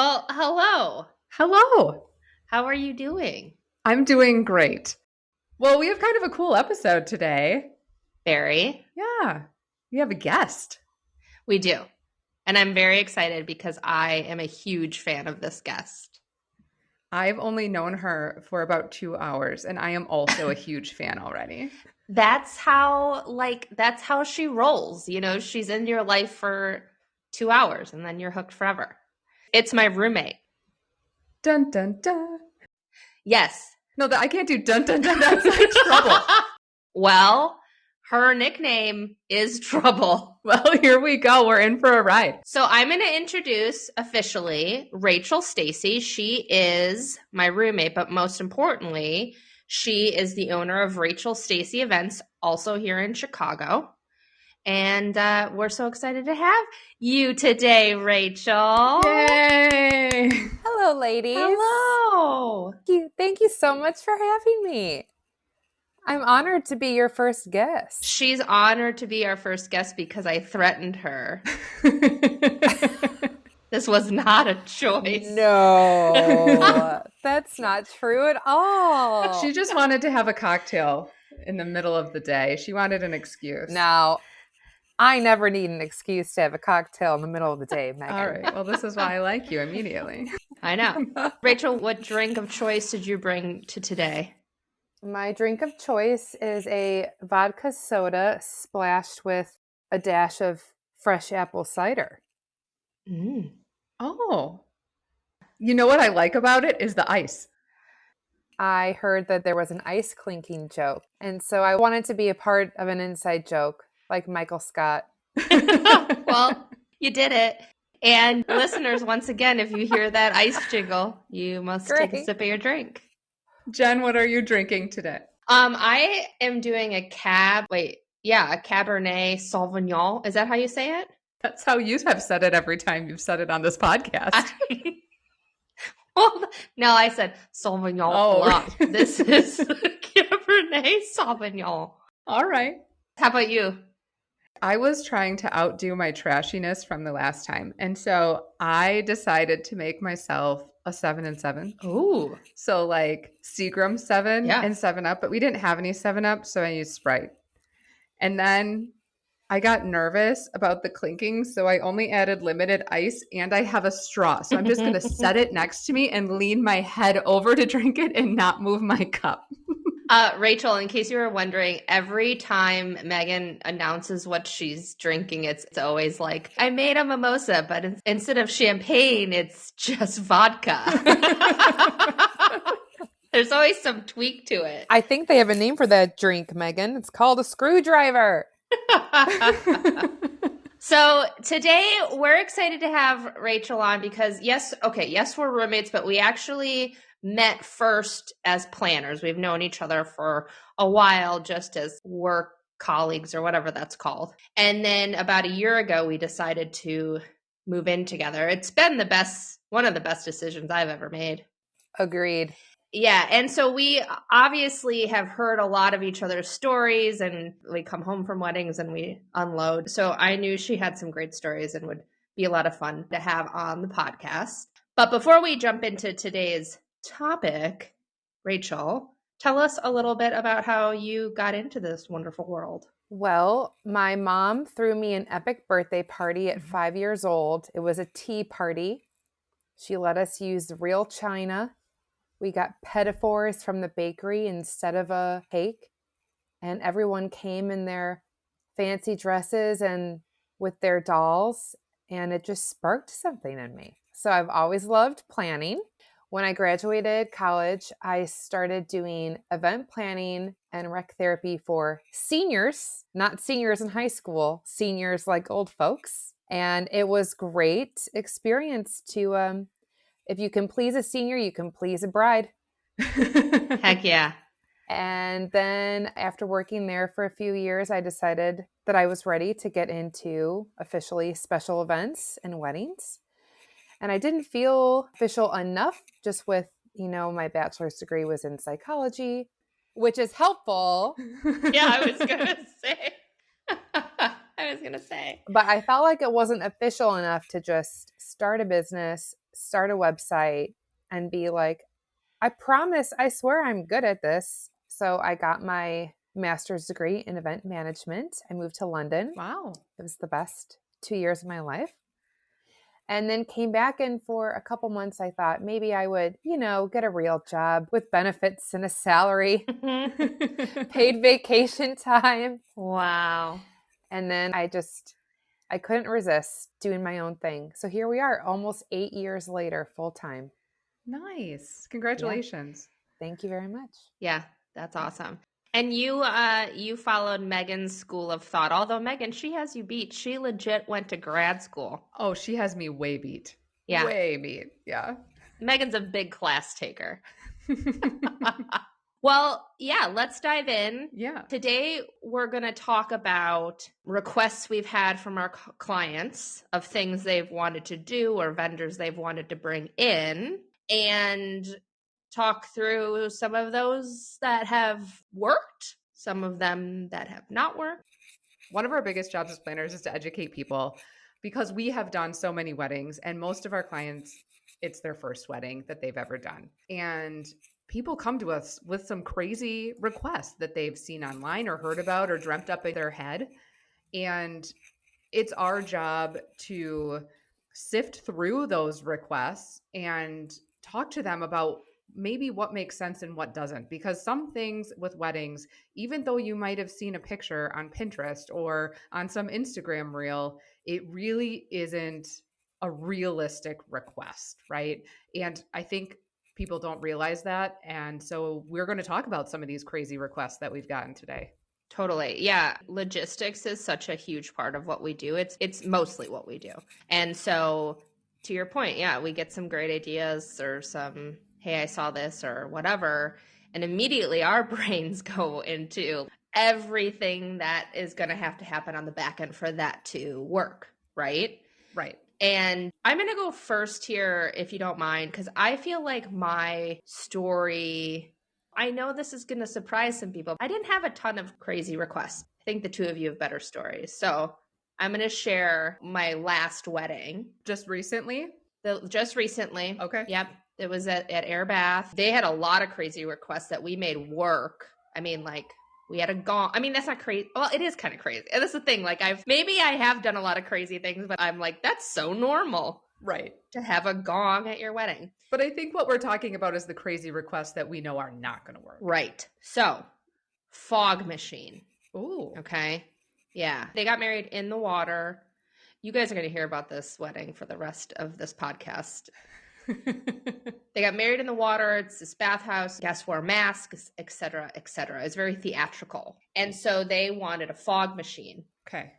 Well, hello. Hello. How are you doing? I'm doing great. Well, we have kind of a cool episode today. Very. Yeah. We have a guest. We do. And I'm very excited because I am a huge fan of this guest. I've only known her for about 2 hours, and I am also a huge fan already. That's how she rolls. You know, she's in your life for 2 hours and then you're hooked forever. It's my roommate. Dun, dun, dun. Yes. No, I can't do dun, dun, dun. That's like trouble. Well, her nickname is Trouble. Well, here we go. We're in for a ride. So I'm going to introduce officially Rachael Steacy. She is my roommate, but most importantly, she is the owner of Rachael Steacy Events, also here in Chicago. And we're so excited to have you today, Rachael. Yay! Hello, ladies. Hello. Thank you so much for having me. I'm honored to be your first guest. She's honored to be our first guest because I threatened her. This was not a choice. No, that's not true at all. She just wanted to have a cocktail in the middle of the day. She wanted an excuse. Now, I never need an excuse to have a cocktail in the middle of the day, Megan. All right. Well, this is why I like you immediately. I know. Rachael, what drink of choice did you bring to today? My drink of choice is a vodka soda splashed with a dash of fresh apple cider. Mm. Oh. You know what I like about it is the ice. I heard that there was an ice clinking joke, and so I wanted to be a part of an inside joke, like Michael Scott. Well, you did it. And listeners, once again, if you hear that ice jingle, you must take a sip of your drink. Jen, what are you drinking today? I am doing a Cabernet Sauvignon. Is that how you say it? That's how you have said it every time you've said it on this podcast. Well, no, I said Sauvignon Blanc. This is Cabernet Sauvignon. All right. How about you? I was trying to outdo my trashiness from the last time. And so I decided to make myself a 7 and 7. Ooh. So like Seagram 7 and 7-Up, but we didn't have any 7-Up, so I used Sprite. And then I got nervous about the clinking, so I only added limited ice, and I have a straw. So I'm just going to set it next to me and lean my head over to drink it and not move my cup. Rachael, in case you were wondering, every time Megan announces what she's drinking, it's always like, I made a mimosa, but instead of champagne, it's just vodka. There's always some tweak to it. I think they have a name for that drink, Megan. It's called a screwdriver. So today we're excited to have Rachael on because yes, we're roommates, but we actually met first as planners. We've known each other for a while, just as work colleagues or whatever that's called. And then about a year ago, we decided to move in together. It's been one of the best decisions I've ever made. Agreed. Yeah. And so we obviously have heard a lot of each other's stories, and we come home from weddings and we unload. So I knew she had some great stories and would be a lot of fun to have on the podcast. But before we jump into today's topic, Rachael, tell us a little bit about how you got into this wonderful world. Well, my mom threw me an epic birthday party at 5 years old. It was a tea party. She let us use real china. We got pitfalls from the bakery instead of a cake. And everyone came in their fancy dresses and with their dolls. And it just sparked something in me. So I've always loved planning. When I graduated college, I started doing event planning and rec therapy for seniors, not seniors in high school, seniors like old folks. And it was great experience to, if you can please a senior, you can please a bride. Heck yeah. And then after working there for a few years, I decided that I was ready to get into officially special events and weddings. And I didn't feel official enough just with, my bachelor's degree was in psychology, which is helpful. Yeah, I was going to say. But I felt like it wasn't official enough to just start a business start a website and be like, I promise, I swear I'm good at this. So I got my master's degree in event management. I moved to London. Wow. It was the best 2 years of my life. And then came back, and for a couple months, I thought maybe I would, get a real job with benefits and a salary, paid vacation time. Wow. And then I couldn't resist doing my own thing. So here we are almost 8 years later, full time. Nice. Congratulations. Yeah. Thank you very much. Yeah, that's awesome. And you followed Megan's school of thought. Although Megan, she has you beat. She legit went to grad school. Oh, she has me way beat. Yeah. Way beat. Yeah. Megan's a big class taker. Well, yeah, let's dive in. Yeah. Today, we're going to talk about requests we've had from our clients of things they've wanted to do or vendors they've wanted to bring in, and talk through some of those that have worked, some of them that have not worked. One of our biggest jobs as planners is to educate people, because we have done so many weddings, and most of our clients, it's their first wedding that they've ever done. And people come to us with some crazy requests that they've seen online or heard about or dreamt up in their head. And it's our job to sift through those requests and talk to them about maybe what makes sense and what doesn't. Because some things with weddings, even though you might have seen a picture on Pinterest or on some Instagram reel, it really isn't a realistic request, right? And I think people don't realize that. And so we're going to talk about some of these crazy requests that we've gotten today. Totally. Yeah. Logistics is such a huge part of what we do. It's mostly what we do. And so to your point, yeah, we get some great ideas or some, hey, I saw this or whatever. And immediately our brains go into everything that is going to have to happen on the back end for that to work. Right? Right. And I'm going to go first here, if you don't mind, because I feel like my story, I know this is going to surprise some people. I didn't have a ton of crazy requests. I think the two of you have better stories. So I'm going to share my last wedding. Just recently? Just recently. Okay. Yep. It was at Air Bath. They had a lot of crazy requests that we made work. I mean, like, we had a gong. I mean, that's not crazy. Well, it is kind of crazy. And that's the thing. Like, maybe I have done a lot of crazy things, but I'm like, that's so normal. Right. To have a gong at your wedding. But I think what we're talking about is the crazy requests that we know are not going to work. Right. So, fog machine. Ooh. Okay. Yeah. They got married in the water. You guys are going to hear about this wedding for the rest of this podcast. They got married in the water. It's this bathhouse. Guests wore masks, et cetera, et cetera. It's very theatrical. And so they wanted a fog machine. Okay.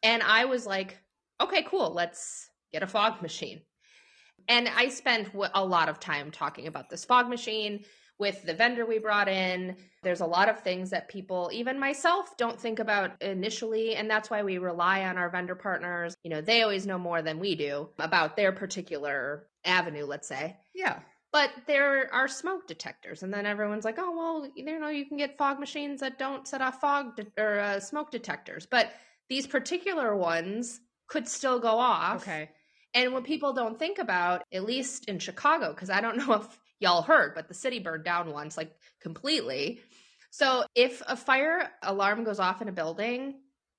And I was like, okay, cool. Let's get a fog machine. And I spent a lot of time talking about this fog machine with the vendor we brought in. There's a lot of things that people, even myself, don't think about initially. And that's why we rely on our vendor partners. You know, they always know more than we do about their particular avenue, let's say. Yeah. But there are smoke detectors. And then everyone's like, oh, well, you can get fog machines that don't set off smoke detectors. But these particular ones could still go off. Okay. And what people don't think about, at least in Chicago, because I don't know if y'all heard, but the city burned down once, like completely. So if a fire alarm goes off in a building,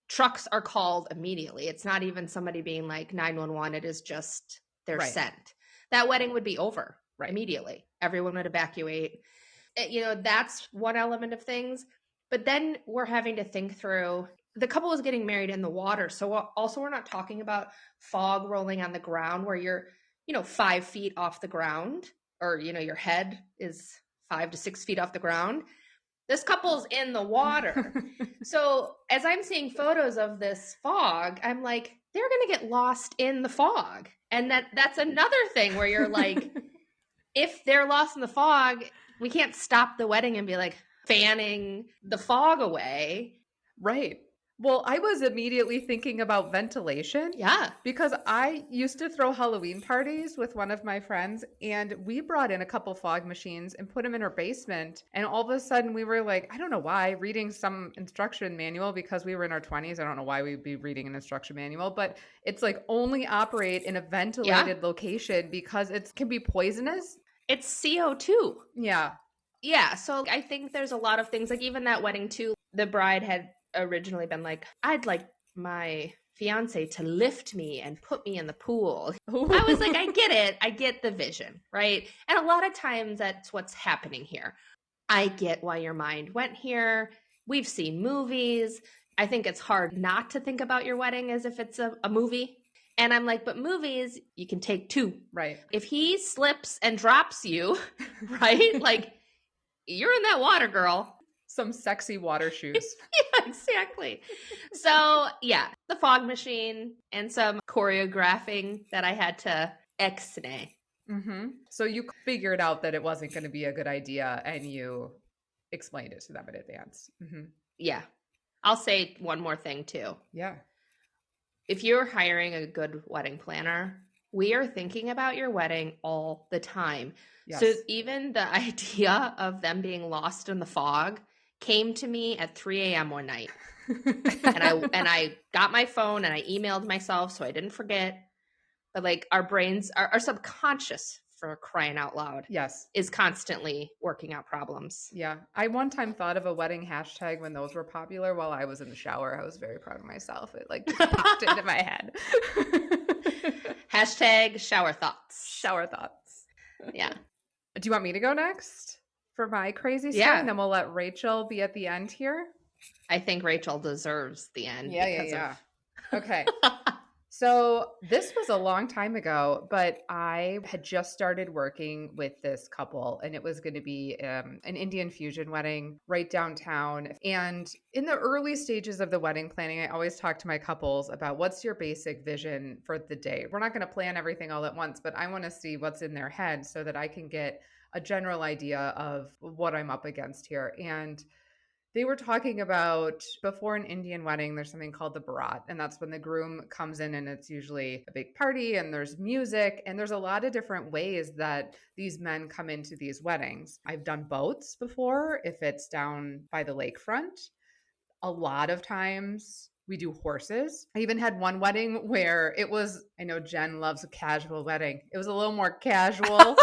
trucks are called immediately. It's not even somebody being like 911. It is just they're sent. That wedding would be over immediately. Everyone would evacuate. That's one element of things. But then we're having to think through, the couple is getting married in the water. So also we're not talking about fog rolling on the ground where you're, 5 feet off the ground, or, your head is 5 to 6 feet off the ground. This couple's in the water. So as I'm seeing photos of this fog, I'm like, they're going to get lost in the fog. And that's another thing where you're like, if they're lost in the fog, we can't stop the wedding and be like fanning the fog away. Right. Well, I was immediately thinking about ventilation. Yeah. Because I used to throw Halloween parties with one of my friends, and we brought in a couple fog machines and put them in our basement. And all of a sudden we were like, I don't know why, reading some instruction manual because we were in our 20s. I don't know why we'd be reading an instruction manual, but it's like only operate in a ventilated location because it can be poisonous. It's CO2. Yeah. Yeah. So I think there's a lot of things, like even that wedding too, the bride had originally been like, I'd like my fiance to lift me and put me in the pool. I was like, I get it. I get the vision, right? And a lot of times that's what's happening here. I get why your mind went here. We've seen movies. I think it's hard not to think about your wedding as if it's a movie. And I'm like, but movies, you can take two. Right. If he slips and drops you, right? Like, you're in that water, girl. Some sexy water shoes. Yeah, exactly. So, yeah, the fog machine and some choreographing that I had to ex-nay. Mm-hmm. So you figured out that it wasn't going to be a good idea and you explained it to them in advance. Mm-hmm. Yeah. I'll say one more thing too. Yeah. If you're hiring a good wedding planner, we are thinking about your wedding all the time. Yes. So even the idea of them being lost in the fog came to me at 3 a.m. one night. and I got my phone and I emailed myself so I didn't forget. But like our brains, our subconscious, for crying out loud, yes, is constantly working out problems. Yeah. I one time thought of a wedding hashtag when those were popular while I was in the shower. I was very proud of myself. It like just popped into my head. Hashtag shower thoughts. Shower thoughts. Yeah. Do you want me to go next for my crazy story? Yeah. And then we'll let Rachel be at the end here. I think Rachel deserves the end. Yeah. Okay. So this was a long time ago, but I had just started working with this couple and it was going to be an Indian fusion wedding right downtown. And in the early stages of the wedding planning, I always talk to my couples about what's your basic vision for the day. We're not going to plan everything all at once, but I want to see what's in their head so that I can get a general idea of what I'm up against here. And they were talking about before an Indian wedding, there's something called the Bharat, and that's when the groom comes in and it's usually a big party and there's music and there's a lot of different ways that these men come into these weddings. I've done boats before if it's down by the lakefront. A lot of times we do horses. I even had one wedding where it was, I know Jen loves a casual wedding. It was a little more casual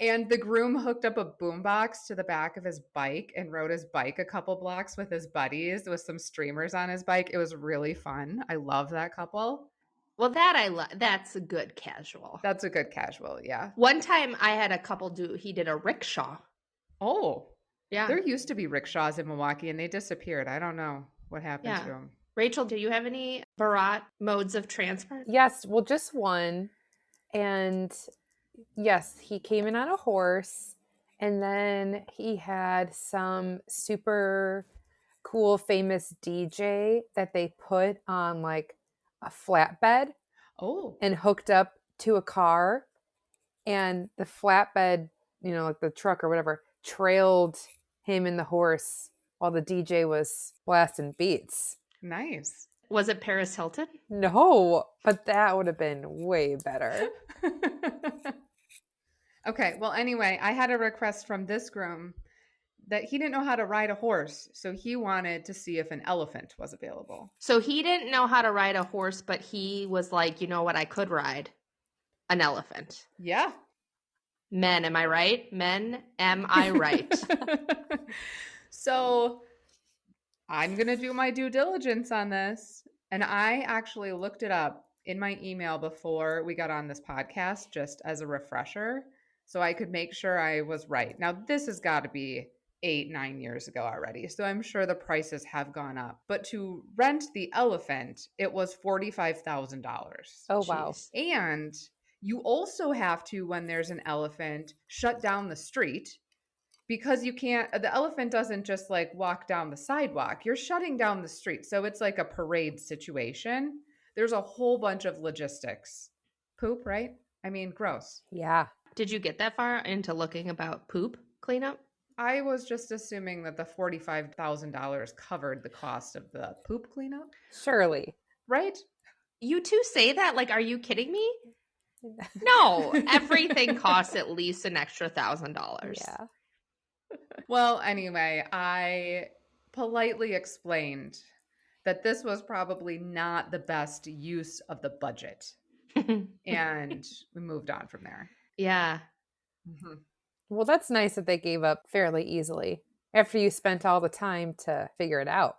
And the groom hooked up a boombox to the back of his bike and rode his bike a couple blocks with his buddies with some streamers on his bike. It was really fun. I love that couple. Well, that's a good casual. That's a good casual, yeah. One time I had a couple he did a rickshaw. Oh. Yeah. There used to be rickshaws in Milwaukee and they disappeared. I don't know what happened to them. Rachel, do you have any Bharat modes of transport? Yes, well, just one. And yes, he came in on a horse, and then he had some super cool, famous DJ that they put on like a flatbed. Oh. And hooked up to a car, and the flatbed, like the truck or whatever, trailed him and the horse while the DJ was blasting beats. Nice. Was it Paris Hilton? No, but that would have been way better. Okay, well, anyway, I had a request from this groom that he didn't know how to ride a horse, so he wanted to see if an elephant was available. So he didn't know how to ride a horse, but he was like, you know what, I could ride an elephant. Yeah. Men, am I right? Men, am I right? So I'm going to do my due diligence on this, and I actually looked it up in my email before we got on this podcast, just as a refresher, so I could make sure I was right. Now, this has got to be 8-9 years ago already, so I'm sure the prices have gone up. But to rent the elephant, it was $45,000. Oh, wow. And you also have to, when there's an elephant, shut down the street because the elephant doesn't just like walk down the sidewalk. You're shutting down the street. So it's like a parade situation. There's a whole bunch of logistics. Poop, right? I mean, gross. Yeah. Did you get that far into looking about poop cleanup? I was just assuming that the $45,000 covered the cost of the poop cleanup. Surely. Right? You two say that? Like, are you kidding me? No, everything costs at least an extra $1,000. Yeah. Well, anyway, I politely explained that this was probably not the best use of the budget. And we moved on from there. Yeah. Mm-hmm. Well, that's nice that they gave up fairly easily after you spent all the time to figure it out.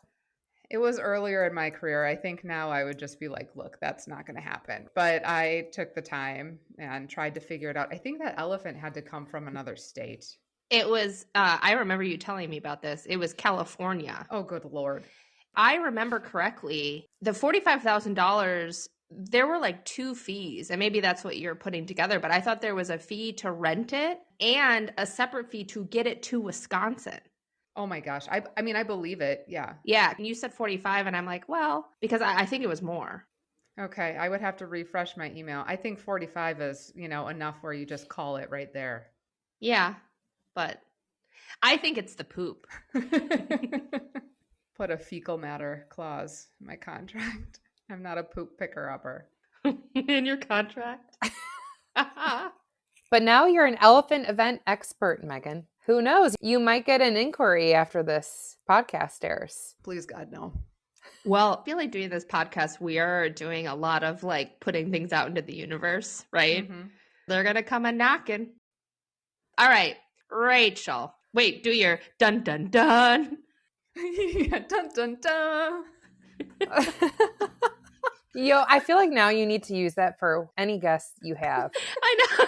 It was earlier in my career. I think now I would just be like, look, that's not going to happen. But I took the time and tried to figure it out. I think that elephant had to come from another state. It was, I remember you telling me about this. It was California. Oh, good Lord. I remember correctly, the $45,000, there were like 2 fees. And maybe that's what you're putting together. But I thought there was a fee to rent it and a separate fee to get it to Wisconsin. Oh my gosh. I mean, I believe it. Yeah. Yeah. And you said 45 and I'm like, well, because I think it was more. Okay. I would have to refresh my email. I think 45 is, enough where you just call it right there. Yeah. But I think it's the poop. Put a fecal matter clause in my contract. I'm not a poop picker-upper. In your contract? But now you're an elephant event expert, Megan. Who knows? You might get an inquiry after this podcast airs. Please, God, no. Well, I feel like doing this podcast, we are doing a lot of like putting things out into the universe, right? Mm-hmm. They're going to come a knocking. All right, Rachel. Wait, do your dun dun dun. Yeah, dun dun dun. I feel like now you need to use that for any guest you have. I know.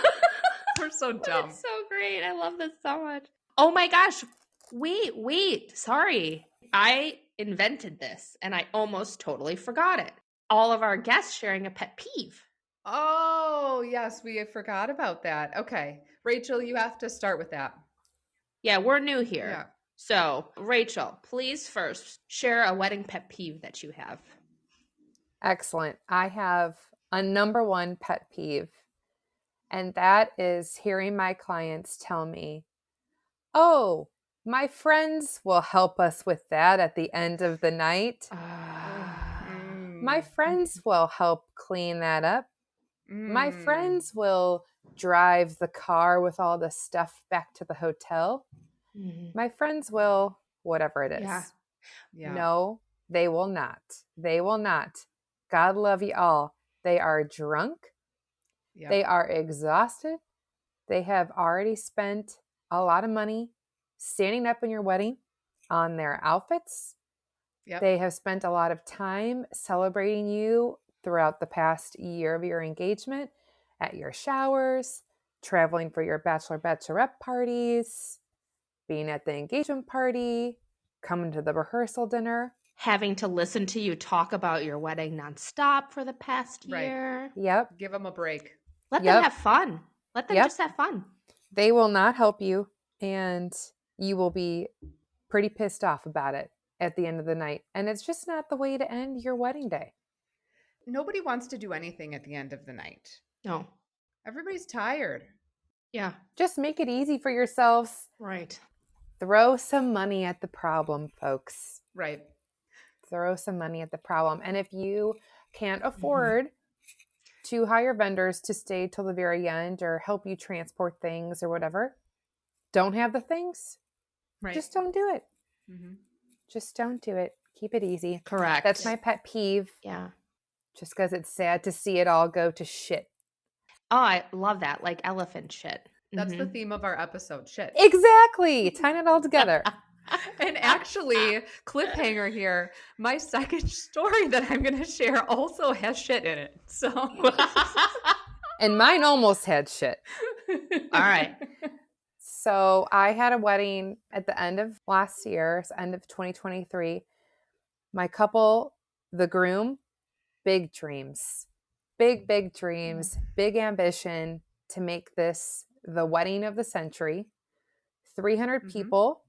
We're so dumb. It's so great. I love this so much. Oh my gosh. Wait. Sorry. I invented this and I almost totally forgot it. All of our guests sharing a pet peeve. Oh, yes. We forgot about that. Okay. Rachel, you have to start with that. Yeah, we're new here. Yeah. So, Rachel, please first share a wedding pet peeve that you have. Excellent. I have a number one pet peeve, and that is hearing my clients tell me, oh, my friends will help us with that at the end of the night. My friends will help clean that up. My friends will drive the car with all the stuff back to the hotel. My friends will, whatever it is. Yeah. No, they will not. They will not. God love you all. They are drunk. Yep. They are exhausted. They have already spent a lot of money standing up in your wedding on their outfits. Yep. They have spent a lot of time celebrating you throughout the past year of your engagement, at your showers, traveling for your bachelorette parties, being at the engagement party, coming to the rehearsal dinner. Having to listen to you talk about your wedding nonstop for the past year. Right. Yep. Give them a break. Let them have fun. Let them just have fun. They will not help you, and you will be pretty pissed off about it at the end of the night. And it's just not the way to end your wedding day. Nobody wants to do anything at the end of the night. No. Everybody's tired. Yeah. Just make it easy for yourselves. Right. Throw some money at the problem, folks. Right. Throw some money at the problem. And if you can't afford to hire vendors to stay till the very end or help you transport things or whatever, don't have the things. Right. Just don't do it. Mm-hmm. Just don't do it. Keep it easy. Correct. That's my pet peeve. Yeah. Just because it's sad to see it all go to shit. Oh, I love that. Like elephant shit. That's the theme of our episode, shit. Exactly. Tying it all together. And actually, cliffhanger here, my second story that I'm going to share also has shit in it. So, and mine almost had shit. All right. So I had a wedding at the end of last year, end of 2023. My couple, the groom, big dreams, big dreams, big ambition to make this the wedding of the century. 300 people.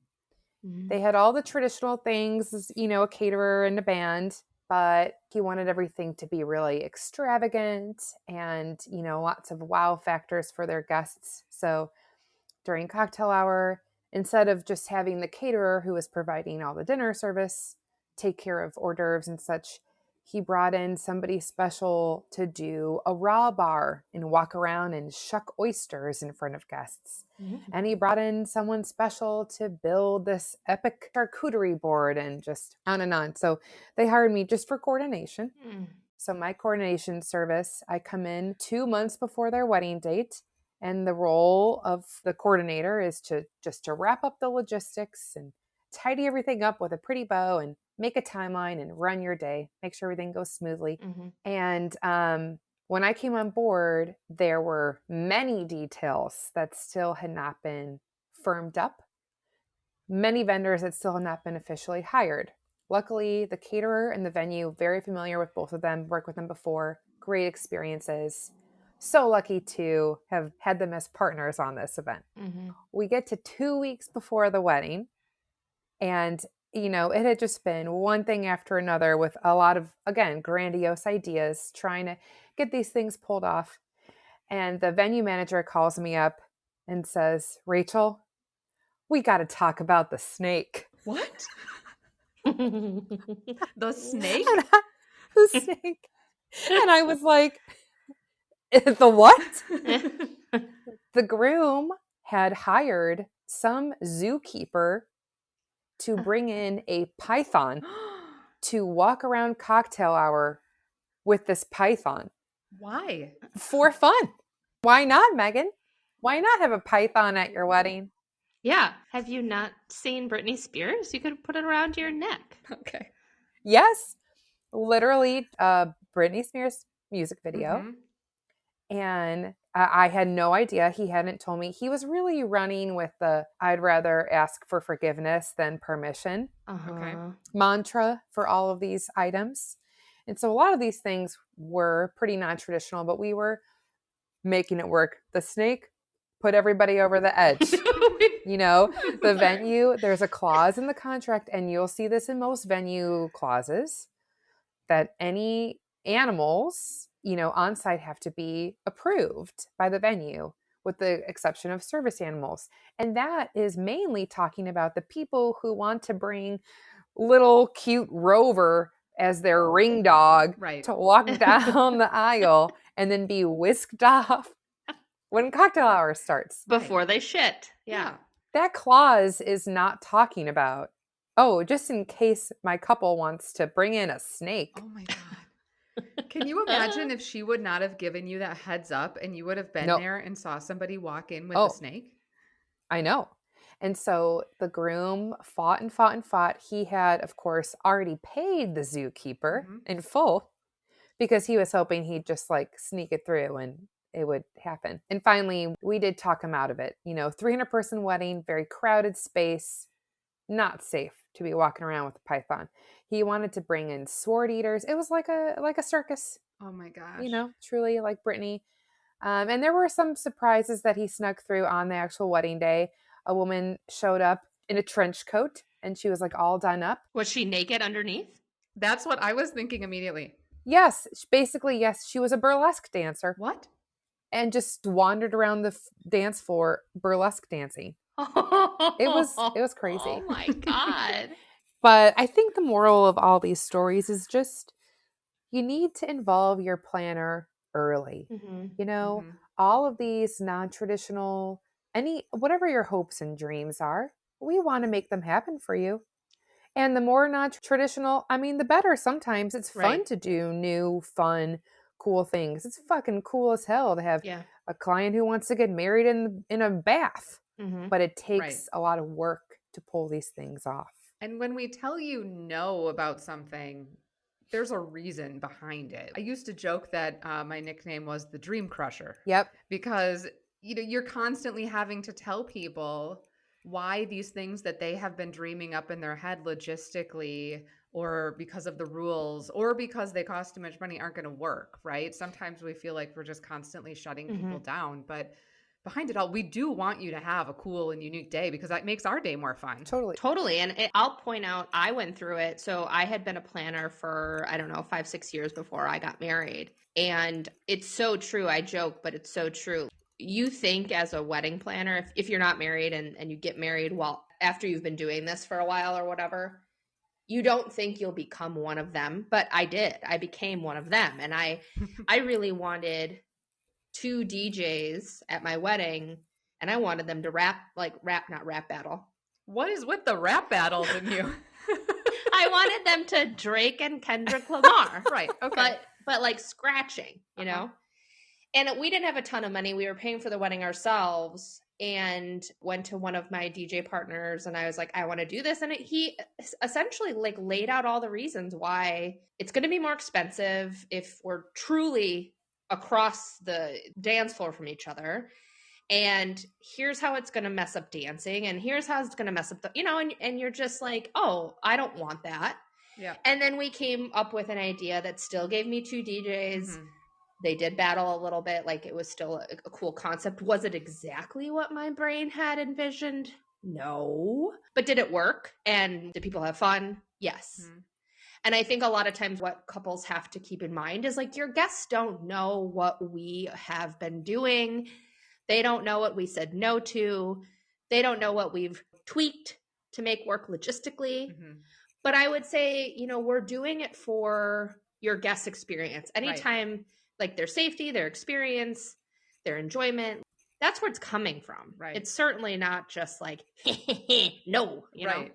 They had all the traditional things, a caterer and a band, but he wanted everything to be really extravagant and, lots of wow factors for their guests. So during cocktail hour instead of just having the caterer who was providing all the dinner service take care of hors d'oeuvres and such, he brought in somebody special to do a raw bar and walk around and shuck oysters in front of guests. Mm-hmm. And he brought in someone special to build this epic charcuterie board and just on and on. So they hired me just for coordination. Mm. So my coordination service, I come in 2 months before their wedding date. And the role of the coordinator is to wrap up the logistics and tidy everything up with a pretty bow and make a timeline and run your day, make sure everything goes smoothly. Mm-hmm. And when I came on board, there were many details that still had not been firmed up, many vendors that still had not been officially hired. Luckily, the caterer and the venue, very familiar with both of them, worked with them before, great experiences. So lucky to have had them as partners on this event. Mm-hmm. We get to 2 weeks before the wedding, and it had just been one thing after another with a lot of, again, grandiose ideas, trying to get these things pulled off. And the venue manager calls me up and says, "Rachel, we got to talk about the snake." What? The snake? The snake. And I was like, the what? The groom had hired some zookeeper to bring in a python to walk around cocktail hour with this python. Why? For fun. Why not, Megan? Why not have a python at your wedding? Yeah. Have you not seen Britney Spears? You could put it around your neck. Okay. Yes. Literally, Britney Spears music video. Mm-hmm. And I had no idea. He hadn't told me. He was really running with the "I'd rather ask for forgiveness than permission" mantra for all of these items. And so a lot of these things were pretty non-traditional, but we were making it work. The snake put everybody over the edge. The venue, there's a clause in the contract, and you'll see this in most venue clauses, that any animals on site have to be approved by the venue, with the exception of service animals. And that is mainly talking about the people who want to bring little cute Rover as their ring dog, right, to walk down the aisle and then be whisked off when cocktail hour starts. Before they shit. Yeah. That clause is not talking about, just in case my couple wants to bring in a snake. Oh my God. Can you imagine if she would not have given you that heads up and you would have been there and saw somebody walk in with a snake? I know. And so the groom fought and fought and fought. He had, of course, already paid the zookeeper in full because he was hoping he'd just sneak it through and it would happen. And finally, we did talk him out of it. 300-person wedding, very crowded space, not safe to be walking around with a python. He wanted to bring in sword eaters. It was like a circus. Oh my gosh. Truly like Britney. And there were some surprises that he snuck through on the actual wedding day. A woman showed up in a trench coat and she was all done up. Was she naked underneath? That's what I was thinking immediately. Yes. Basically, yes. She was a burlesque dancer. What? And just wandered around the dance floor burlesque dancing. It was crazy. Oh my God. But I think the moral of all these stories is just, you need to involve your planner early. Mm-hmm. All of these non-traditional, whatever your hopes and dreams are, we want to make them happen for you. And the more non-traditional, the better. Sometimes it's fun to do new, fun, cool things. It's fucking cool as hell to have a client who wants to get married in a bath. Mm-hmm. But it takes a lot of work to pull these things off. And when we tell you no about something, there's a reason behind it. I used to joke that my nickname was the Dream Crusher. Yep. Because you're constantly having to tell people why these things that they have been dreaming up in their head logistically, or because of the rules, or because they cost too much money, aren't going to work, right? Sometimes we feel like we're just constantly shutting people down, but behind it all, we do want you to have a cool and unique day because that makes our day more fun. Totally. And I'll point out, I went through it. So I had been a planner for, 5-6 years before I got married. And it's so true. I joke, but it's so true. you think as a wedding planner, if you're not married and you get married after you've been doing this for a while or whatever, you don't think you'll become one of them, but I did. I became one of them. And I really wanted 2 DJs at my wedding, and I wanted them to not rap battle. What is with the rap battles in you? I wanted them to Drake and Kendrick Lamar. Right. Okay. But like scratching, you know? And we didn't have a ton of money. We were paying for the wedding ourselves, and went to one of my DJ partners and I was like, I want to do this. And he essentially like laid out all the reasons why it's going to be more expensive if we're truly across the dance floor from each other. And here's how it's going to mess up dancing. And here's how it's going to mess up and you're just like, oh, I don't want that. Yeah. And then we came up with an idea that still gave me 2 DJs. They did battle a little bit. Like, it was still a cool concept. Was it exactly what my brain had envisioned? No. But did it work? And did people have fun? Yes. And I think a lot of times what couples have to keep in mind is like, your guests don't know what we have been doing. They don't know what we said no to. They don't know what we've tweaked to make work logistically. But I would say, we're doing it for your guest experience. Anytime, like their safety, their experience, their enjoyment, that's where it's coming from. Right. It's certainly not just like, no, you know?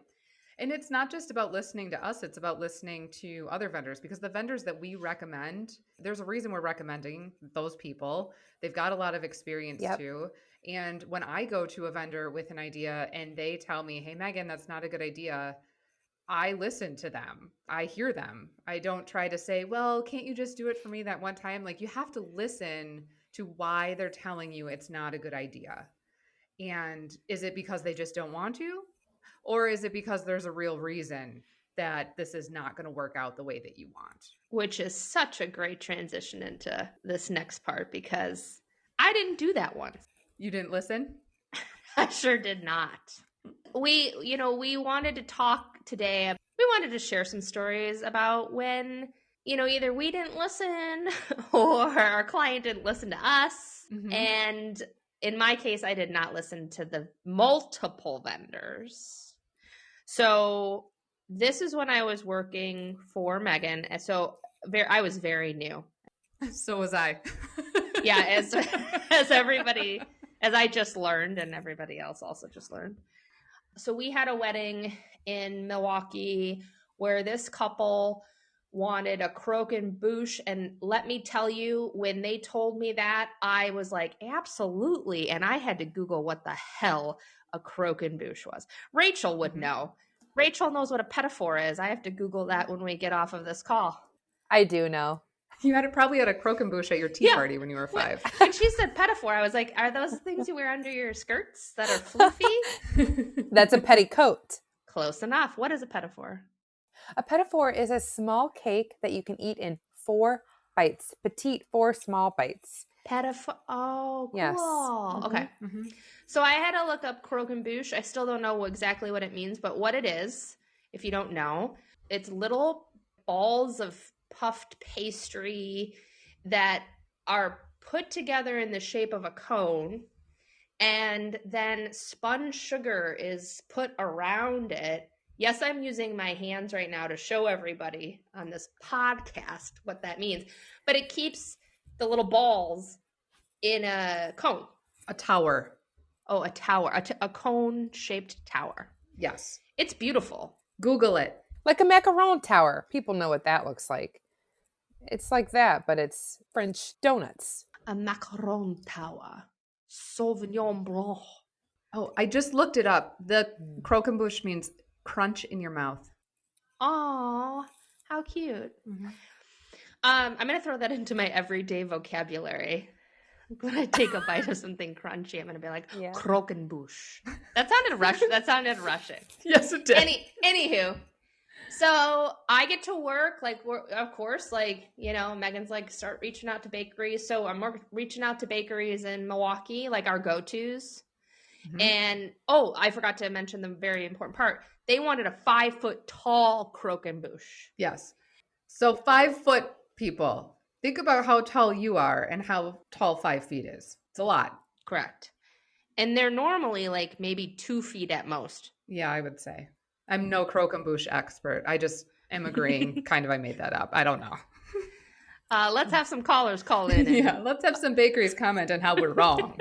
And it's not just about listening to us. It's about listening to other vendors, because the vendors that we recommend, there's a reason we're recommending those people. They've got a lot of experience too. And when I go to a vendor with an idea and they tell me, hey, Megan, that's not a good idea, I listen to them. I hear them. I don't try to say, well, can't you just do it for me that one time? Like, you have to listen to why they're telling you it's not a good idea. And is it because they just don't want to? Or is it because there's a real reason that this is not going to work out the way that you want? Which is such a great transition into this next part, because I didn't do that one. You didn't listen? I sure did not. We wanted to talk today. We wanted to share some stories about when, either we didn't listen or our client didn't listen to us. And in my case, I did not listen to the multiple vendors. So this is when I was working for Megan. And so I was very new. So was I. Yeah, as everybody, as I just learned, and everybody else also just learned. So we had a wedding in Milwaukee where this couple wanted a croquet bouche. And let me tell you, when they told me that, I was like, absolutely. And I had to Google what the hell a croquet bouche was. Rachel would know. Rachel knows what a pedophore is. I have to Google that when we get off of this call. I do know. You probably had a croquet bouche at your tea party when you were 5. When she said pedophore, I was like, are those things you wear under your skirts that are floofy? That's a petticoat. Close enough. What is a pedophore? A pedophore is a small cake that you can eat in 4 bites. Petite 4 small bites. Pedophore. Oh, cool. Yes. Okay. So I had to look up croquet bouche. I still don't know exactly what it means, but what it is, if you don't know, it's little balls of puffed pastry that are put together in the shape of a cone, and then spun sugar is put around it. Yes, I'm using my hands right now to show everybody on this podcast what that means, but it keeps the little balls in a cone. A tower. Oh, a tower. A cone-shaped tower. Yes. It's beautiful. Google it. Like a macaron tower. People know what that looks like. It's like that, but it's French donuts. A macaron tower. Sauvignon Blanc. Oh, I just looked it up. The croquembouche means crunch in your mouth. Aw, how cute. I'm going to throw that into my everyday vocabulary. When I take a bite of something crunchy, I'm going to be like, croquembouche. That sounded Russian. Yes, it did. Anywho. So I get to work, of course, Megan's like, start reaching out to bakeries. So I'm reaching out to bakeries in Milwaukee, like our go-tos. And, I forgot to mention the very important part. They wanted a 5-foot tall croquembouche. Yes. So 5-foot people, think about how tall you are and how tall 5 feet is. It's a lot. Correct. And they're normally like maybe 2 feet at most. Yeah, I would say. I'm no croquembouche expert. I just am agreeing. Kind of, I made that up. I don't know. Let's have some callers call in. Yeah, let's have some bakeries comment on how we're wrong.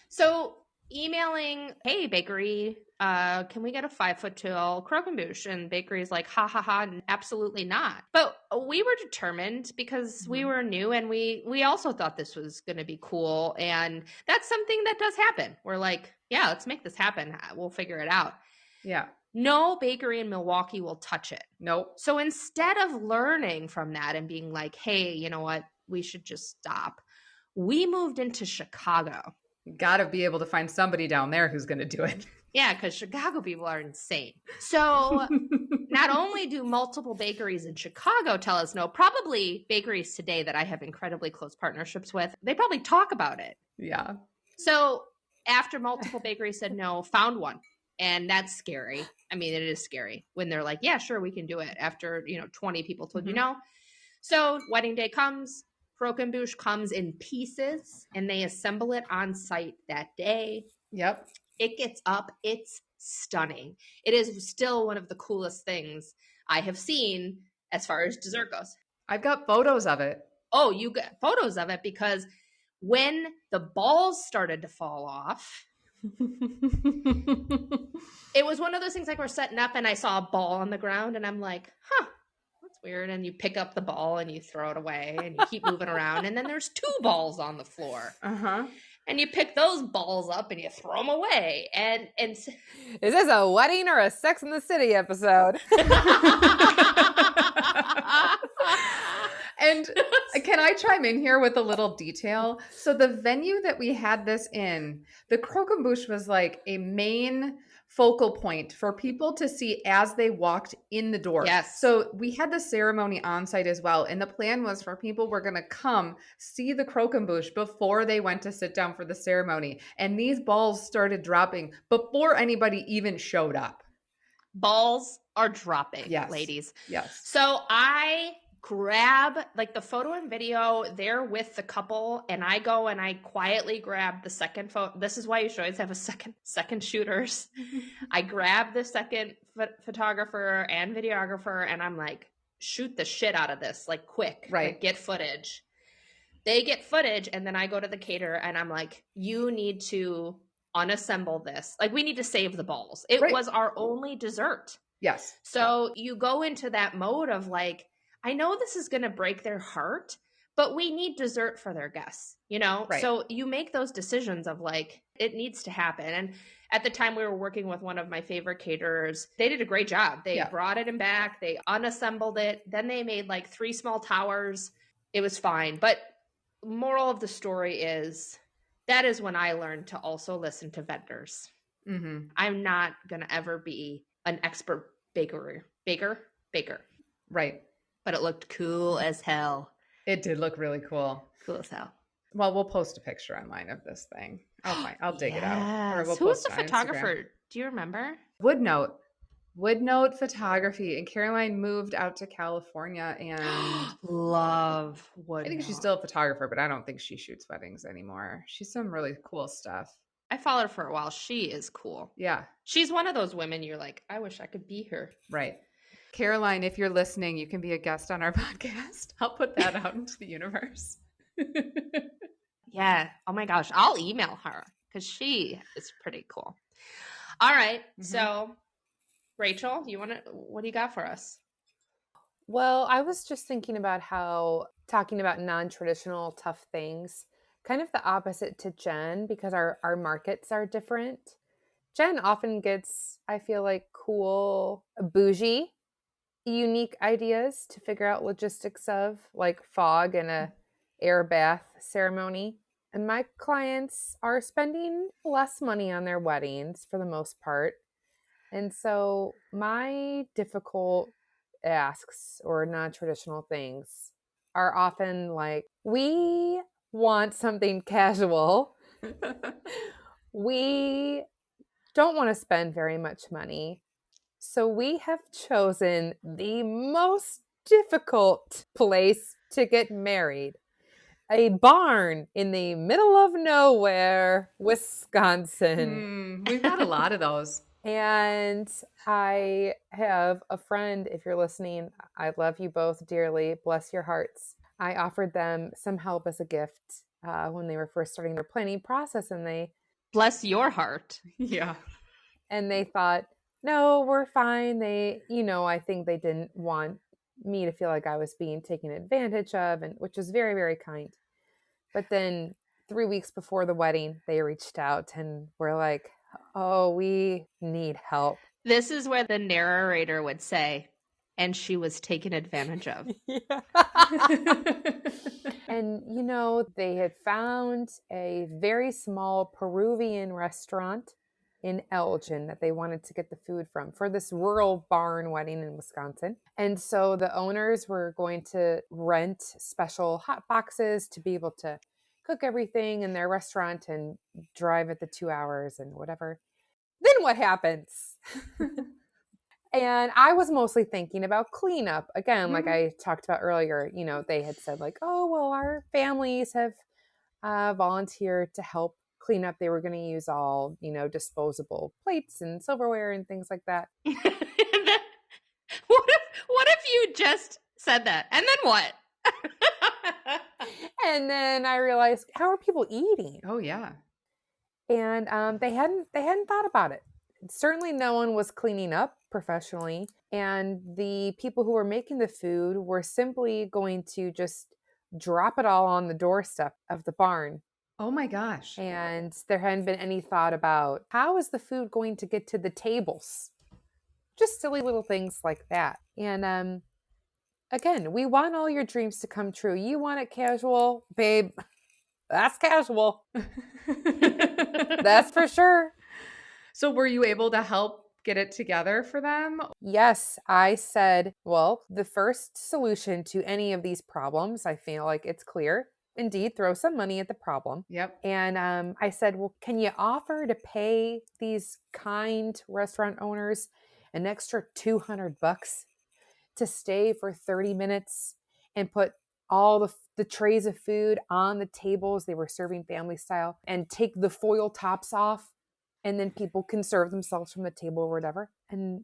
So emailing, hey, bakery, can we get a 5-foot-tall croquembouche? And bakery's like, ha, ha, ha, absolutely not. But we were determined because we were new and we also thought this was going to be cool. And that's something that does happen. We're like, yeah, let's make this happen. We'll figure it out. Yeah. No bakery in Milwaukee will touch it. Nope. So instead of learning from that and being like, hey, you know what, we should just stop, we moved into Chicago. Got to be able to find somebody down there who's going to do it. Yeah, because Chicago people are insane. So not only do multiple bakeries in Chicago tell us no, probably bakeries today that I have incredibly close partnerships with, they probably talk about it. Yeah. So after multiple bakeries said no, found one. And that's scary. I mean, it is scary when they're like, yeah, sure, we can do it. After, 20 people told you no. So wedding day comes, croquembouche comes in pieces, and they assemble it on site that day. Yep. It gets up. It's stunning. It is still one of the coolest things I have seen as far as dessert goes. I've got photos of it. Oh, you got photos of it because when the balls started to fall off, it was one of those things like we're setting up and I saw a ball on the ground and I'm like, that's weird. And you pick up the ball and you throw it away and you keep moving around. And then there's 2 balls on the floor. And you pick those balls up and you throw them away. And is this a wedding or a Sex in the City episode? And can I chime in here with a little detail? So the venue that we had this in, the croquembouche was like a main focal point for people to see as they walked in the door. Yes. So we had the ceremony on site as well. And the plan was for people were going to come see the croquembouche before they went to sit down for the ceremony. And these balls started dropping before anybody even showed up. Balls are dropping, yes. Ladies. Yes. So I grab like the photo and video there with the couple and I go and I quietly grab the second photo. This is why you should always have a second shooters. I grab the second photographer and videographer and I'm like, shoot the shit out of this, like quick, right? Like, get footage. They get footage and then I go to the caterer and I'm like, you need to unassemble this. Like we need to save the balls. It was our only dessert. Yes. So you go into that mode of like, I know this is going to break their heart, but we need dessert for their guests, Right. So you make those decisions of like, it needs to happen. And at the time we were working with one of my favorite caterers. They did a great job. They brought it in back. They unassembled it. Then they made like 3 small towers. It was fine. But moral of the story is that is when I learned to also listen to vendors. I'm not going to ever be an expert baker. Right. But it looked cool as hell. It did look really cool. Cool as hell. Well, we'll post a picture online of this thing. I'll dig it out. Or we'll Who was the on photographer? Instagram. Do you remember? Woodnote Photography. And Caroline moved out to California and love Woodnote. I think she's still a photographer, but I don't think she shoots weddings anymore. She's some really cool stuff. I followed her for a while. She is cool. Yeah. She's one of those women you're like, I wish I could be her. Right. Caroline, if you're listening, you can be a guest on our podcast. I'll put that out into the universe. Yeah. Oh my gosh. I'll email her because she is pretty cool. All right. So, Rachel, what do you got for us? Well, I was just thinking about how talking about non-traditional tough things, kind of the opposite to Jen because our markets are different. Jen often gets, I feel like, cool, bougie, unique ideas to figure out logistics of, like fog and a air bath ceremony. And my clients are spending less money on their weddings for the most part. And so my difficult asks or non-traditional things are often like, we want something casual. We don't want to spend very much money. So we have chosen the most difficult place to get married. a barn in the middle of nowhere, Wisconsin. We've got a lot of those. And I have a friend, if you're listening, I love you both dearly. Bless your hearts. I offered them some help as a gift when they were first starting their planning process, and they bless your heart. Yeah. And they thought, no, we're fine. They, I think they didn't want me to feel like I was being taken advantage of, and which was very, very kind. But then 3 weeks before the wedding, they reached out and were like, oh, we need help. This is where the narrator would say, and she was taken advantage of. And, they had found a very small Peruvian restaurant in Elgin that they wanted to get the food from for this rural barn wedding in Wisconsin. And so the owners were going to rent special hot boxes to be able to cook everything in their restaurant and drive it the 2 hours and whatever. Then what happens? And I was mostly thinking about cleanup. Again, like I talked about earlier, they had said like, oh, well, our families have volunteered to help clean up. They were going to use all, disposable plates and silverware and things like that. What if you just said that? And then what? And then I realized, how are people eating? Oh, yeah. And they hadn't thought about it. Certainly no one was cleaning up professionally. And the people who were making the food were simply going to just drop it all on the doorstep of the barn. Oh my gosh. And there hadn't been any thought about how is the food going to get to the tables? Just silly little things like that. And again, we want all your dreams to come true. You want it casual, babe. That's casual. That's for sure. So were you able to help get it together for them? Yes, I said, well, the first solution to any of these problems, I feel like it's clear. Indeed, throw some money at the problem. Yep. And I said, well, can you offer to pay these kind restaurant owners an extra $200 to stay for 30 minutes and put all the trays of food on the tables? They were serving family style, and take the foil tops off, and then people can serve themselves from the table or whatever. And,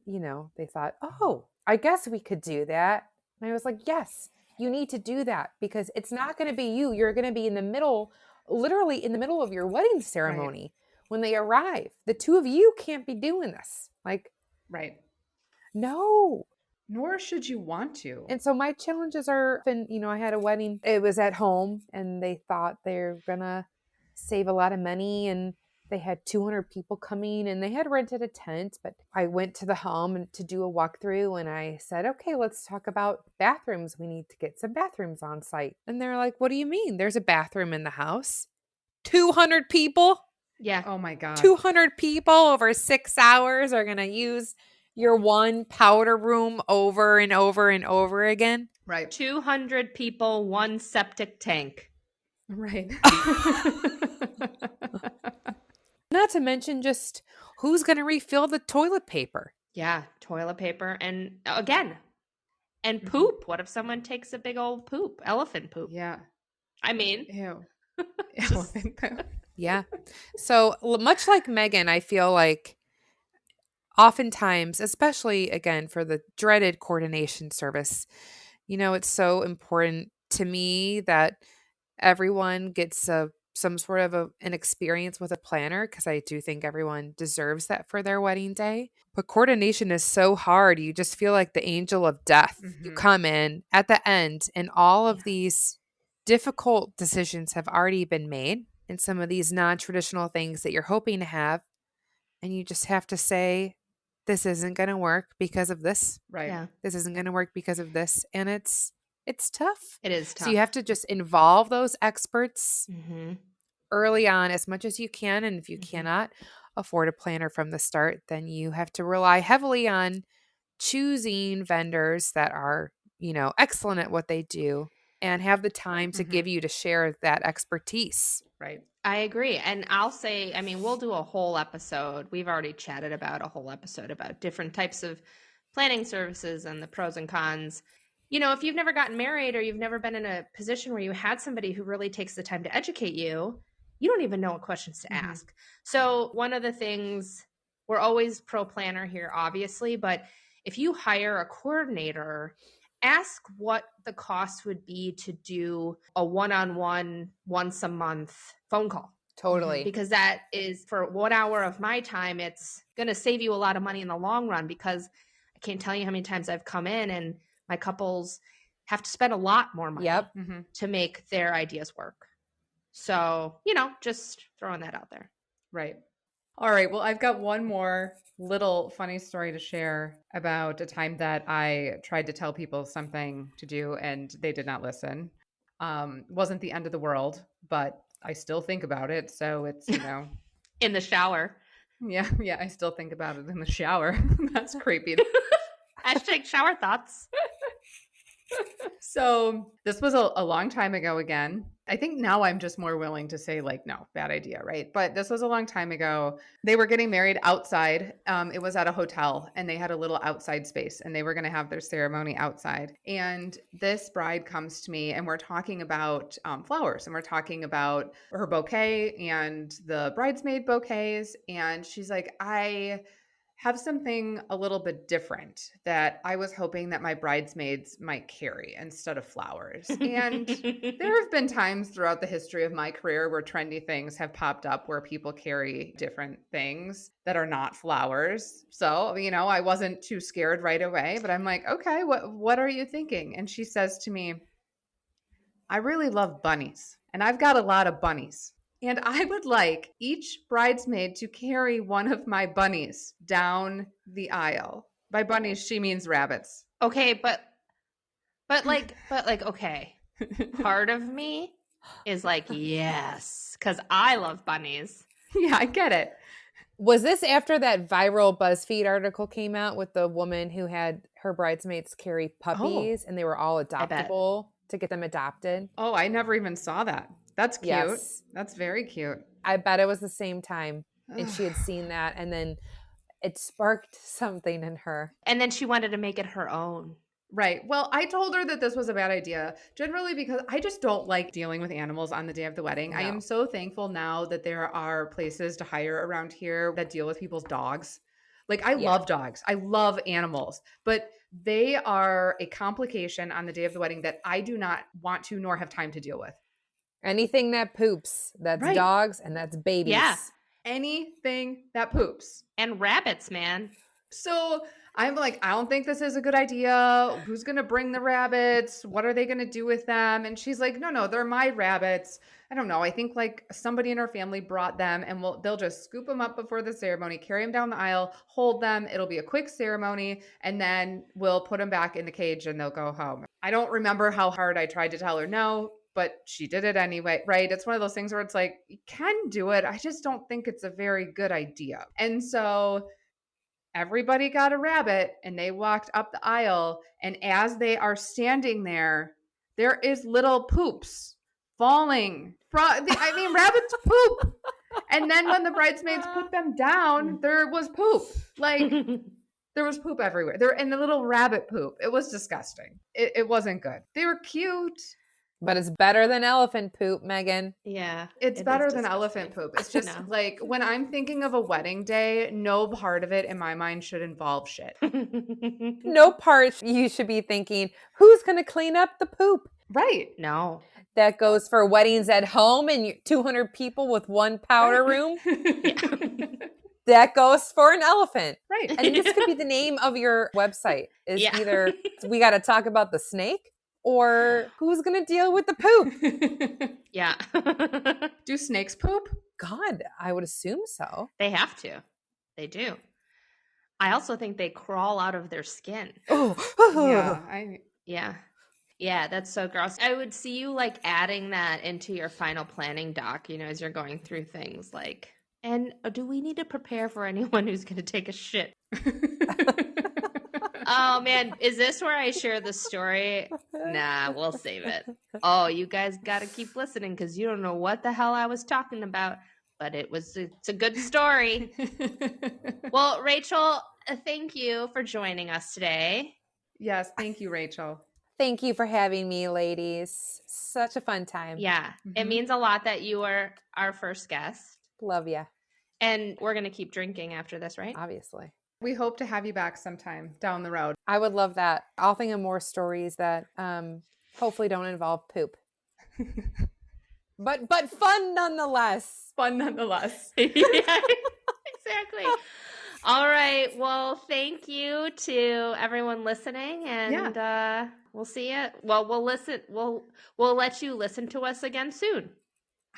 they thought, oh, I guess we could do that. And I was like, yes, you need to do that, because it's not going to be you. You're going to be in the middle, literally in the middle of your wedding ceremony. Right. When they arrive. The two of you can't be doing this. Like, right. No. Nor should you want to. And so my challenges are, I had a wedding. It was at home, and they thought they're going to save a lot of money, and they had 200 people coming, and they had rented a tent. But I went to the home to do a walkthrough, and I said, okay, let's talk about bathrooms. We need to get some bathrooms on site. And they're like, what do you mean? There's a bathroom in the house. 200 people? Yeah. Oh my God. 200 people over 6 hours are going to use your one powder room over and over and over again? Right. 200 people, one septic tank. Right. Not to mention just who's going to refill the toilet paper. Yeah, toilet paper. And again, and poop. What if someone takes a big old poop? Elephant poop. Yeah. I mean. Ew. Elephant poop. Yeah. So much like Megan, I feel like oftentimes, especially again for the dreaded coordination service, it's so important to me that everyone gets some sort of an experience with a planner, because I do think everyone deserves that for their wedding day. But coordination is so hard. You just feel like the angel of death. Mm-hmm. You come in at the end, and all of these difficult decisions have already been made, and some of these non-traditional things that you're hoping to have, and you just have to say, this isn't going to work because of this. Right. Yeah. This isn't going to work because of this. And it's tough. It is tough. So you have to just involve those experts early on as much as you can. And if you cannot afford a planner from the start, then you have to rely heavily on choosing vendors that are, excellent at what they do and have the time to give you to share that expertise. Right. I agree. And I'll say, we'll do a whole episode. We've already chatted about a whole episode about different types of planning services and the pros and cons. if you've never gotten married or you've never been in a position where you had somebody who really takes the time to educate you, you don't even know what questions to ask. So one of the things, we're always pro planner here, obviously, but if you hire a coordinator, ask what the cost would be to do a one-on-one, once a month phone call. Totally. Because that is, for 1 hour of my time, it's going to save you a lot of money in the long run, because I can't tell you how many times I've come in and my couples have to spend a lot more money to make their ideas work. So, just throwing that out there. Right. All right. Well, I've got one more little funny story to share about a time that I tried to tell people something to do and they did not listen. Wasn't the end of the world, but I still think about it. So it's, in the shower. Yeah. I still think about it in the shower. That's creepy. Hashtag shower thoughts. So this was a long time ago again. I think now I'm just more willing to say like, no, bad idea, right? But this was a long time ago. They were getting married outside. It was at a hotel and they had a little outside space and they were going to have their ceremony outside. And this bride comes to me and we're talking about flowers and we're talking about her bouquet and the bridesmaid bouquets. And she's like, I have something a little bit different that I was hoping that my bridesmaids might carry instead of flowers. And there have been times throughout the history of my career where trendy things have popped up where people carry different things that are not flowers. So, I wasn't too scared right away, but I'm like, okay, what are you thinking? And she says to me, I really love bunnies and I've got a lot of bunnies. And I would like each bridesmaid to carry one of my bunnies down the aisle. By bunnies, she means rabbits. Okay, but okay. Part of me is like, yes, because I love bunnies. Yeah, I get it. Was this after that viral BuzzFeed article came out with the woman who had her bridesmaids carry puppies and they were all adoptable to get them adopted? Oh, I never even saw that. That's cute. Yes. That's very cute. I bet it was the same time. And she had seen that and then it sparked something in her. And then she wanted to make it her own. Right. Well, I told her that this was a bad idea, generally because I just don't like dealing with animals on the day of the wedding. No. I am so thankful now that there are places to hire around here that deal with people's dogs. Like, I love dogs. I love animals. But they are a complication on the day of the wedding that I do not want to nor have time to deal with. Anything that poops, that's dogs and that's babies. Yeah. Anything that poops. And rabbits, man. So I'm like, I don't think this is a good idea. Who's going to bring the rabbits? What are they going to do with them? And she's like, no, they're my rabbits. I don't know. I think like somebody in our family brought them and they'll just scoop them up before the ceremony, carry them down the aisle, hold them. It'll be a quick ceremony. And then we'll put them back in the cage and they'll go home. I don't remember how hard I tried to tell her no, but she did it anyway, right? It's one of those things where it's like, you can do it. I just don't think it's a very good idea. And so everybody got a rabbit and they walked up the aisle. And as they are standing there is little poops falling. Rabbits poop. And then when the bridesmaids put them down, there was poop. Like, there was poop everywhere. And the little rabbit poop. It was disgusting. It wasn't good. They were cute. But it's better than elephant poop, Megan. Yeah. It's better than elephant poop. It's just like when I'm thinking of a wedding day, no part of it in my mind should involve shit. No part you should be thinking, who's going to clean up the poop? Right. No. That goes for weddings at home and 200 people with one powder room. That goes for an elephant. Right. And this could be the name of your website. Either we got to talk about the snake or who's going to deal with the poop. Yeah. Do snakes poop? God, I would assume so. They have to. They do. I also think they crawl out of their skin. Yeah. Yeah, that's so gross. I would see you like adding that into your final planning doc, as you're going through things like, and do we need to prepare for anyone who's going to take a shit? Oh man, is this where I share the story? Nah, we'll save it. Oh, you guys got to keep listening because you don't know what the hell I was talking about, but it's a good story. Well, Rachel, thank you for joining us today. Yes, thank you, Rachel. Thank you for having me, ladies. Such a fun time. Yeah. It means a lot that you were our first guest. Love ya. And we're going to keep drinking after this, right? Obviously. We hope to have you back sometime down the road. I would love that. I'll think of more stories that hopefully don't involve poop. But fun nonetheless. Fun nonetheless. Yeah, exactly. All right. Well, thank you to everyone listening, and we'll see you. Well, we'll listen. We'll let you listen to us again soon.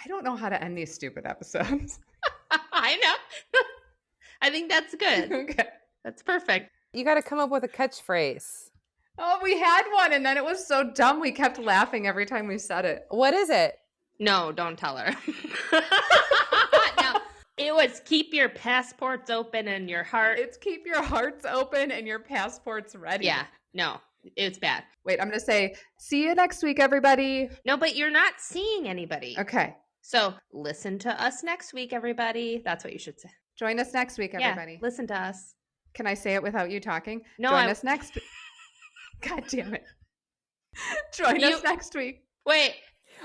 I don't know how to end these stupid episodes. I know. I think that's good. Okay. That's perfect. You got to come up with a catchphrase. Oh, we had one, and then it was so dumb. We kept laughing every time we said it. What is it? No, don't tell her. No, it was keep your passports open and your heart. It's keep your hearts open and your passports ready. Yeah, no, it's bad. Wait, I'm going to say, see you next week, everybody. No, but you're not seeing anybody. Okay. So listen to us next week, everybody. That's what you should say. Join us next week, everybody. Yeah, listen to us. Can I say it without you talking? No, Join us next week. God damn it. Join us next week. Wait.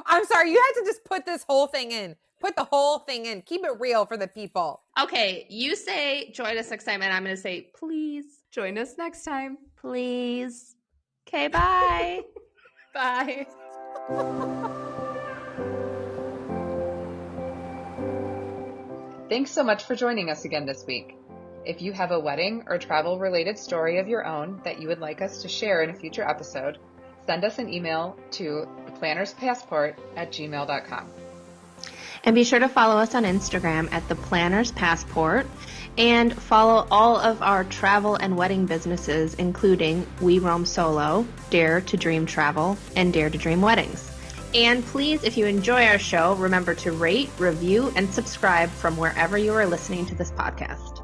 I'm sorry. You had to just put this whole thing in. Put the whole thing in. Keep it real for the people. Okay. You say join us next time, and I'm going to say, please. Join us next time. Please. Okay, bye. Bye. Thanks so much for joining us again this week. If you have a wedding or travel-related story of your own that you would like us to share in a future episode, send us an email to theplannerspassport@gmail.com. And be sure to follow us on Instagram at The Planner's Passport, and follow all of our travel and wedding businesses, including We Roam Solo, Dare to Dream Travel, and Dare to Dream Weddings. And please, if you enjoy our show, remember to rate, review, and subscribe from wherever you are listening to this podcast.